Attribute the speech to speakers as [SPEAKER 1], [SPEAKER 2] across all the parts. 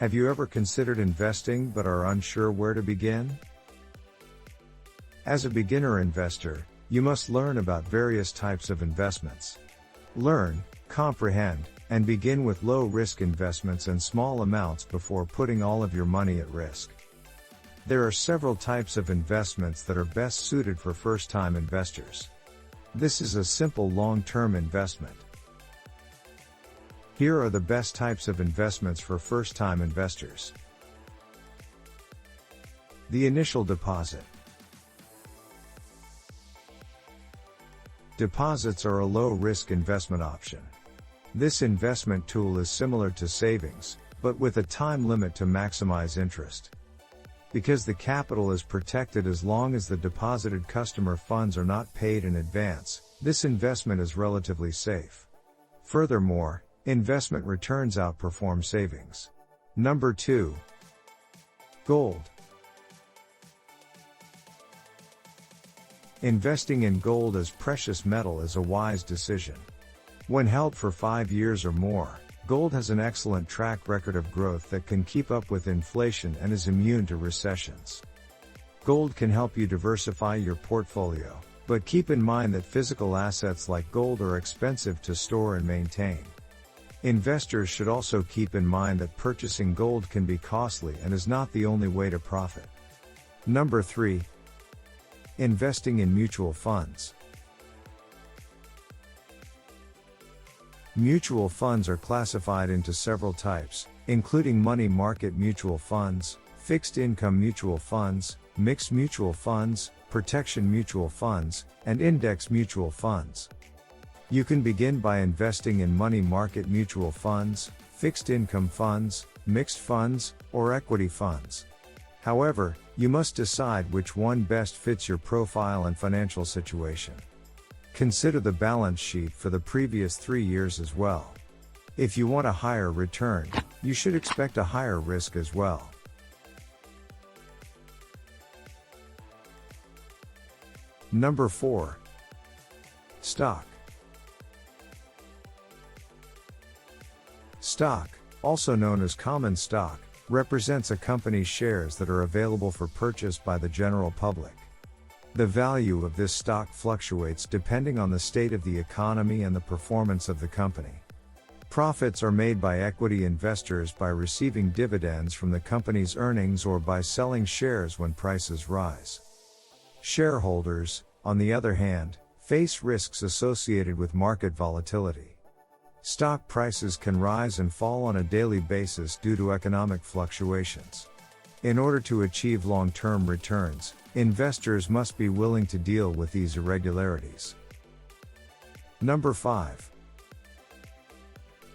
[SPEAKER 1] Have you ever considered investing but are unsure where to begin? As a beginner investor, you must learn about various types of investments. Learn, comprehend, and begin with low-risk investments and small amounts before putting all of your money at risk. There are several types of investments that are best suited for first-time investors. This is a simple long-term investment. Here are the best types of investments for first-time investors. The initial deposit. Deposits are a low-risk investment option. This investment tool is similar to savings, but with a time limit to maximize interest. Because the capital is protected as long as the deposited customer funds are not paid in advance, this investment is relatively safe. Furthermore, investment returns outperform savings. Number 2. Gold. Investing in gold as precious metal is a wise decision. When held for 5 years or more, gold has an excellent track record of growth that can keep up with inflation and is immune to recessions. Gold can help you diversify your portfolio, but keep in mind that physical assets like gold are expensive to store and maintain. Investors should also keep in mind that purchasing gold can be costly and is not the only way to profit. Number 3. Investing in mutual funds. Mutual funds are classified into several types, including money market mutual funds, fixed income mutual funds, mixed mutual funds, protection mutual funds, and index mutual funds. You can begin by investing in money market mutual funds, fixed income funds, mixed funds, or equity funds. However, you must decide which one best fits your profile and financial situation. Consider the balance sheet for the previous 3 years as well. If you want a higher return, you should expect a higher risk as well. Number 4. Stock. Stock, also known as common stock, represents a company's shares that are available for purchase by the general public. The value of this stock fluctuates depending on the state of the economy and the performance of the company. Profits are made by equity investors by receiving dividends from the company's earnings or by selling shares when prices rise. Shareholders, on the other hand, face risks associated with market volatility. Stock prices can rise and fall on a daily basis due to economic fluctuations. In order to achieve long-term returns, investors must be willing to deal with these irregularities. Number 5.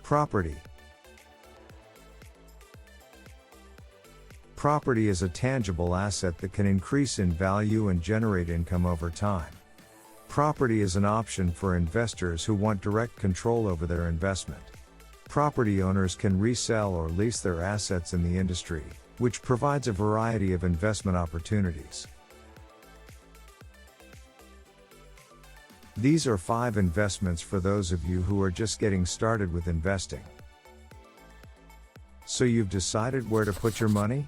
[SPEAKER 1] Property. Property is a tangible asset that can increase in value and generate income over time. Property is an option for investors who want direct control over their investment. Property owners can resell or lease their assets in the industry, which provides a variety of investment opportunities. These are 5 investments for those of you who are just getting started with investing. So you've decided where to put your money?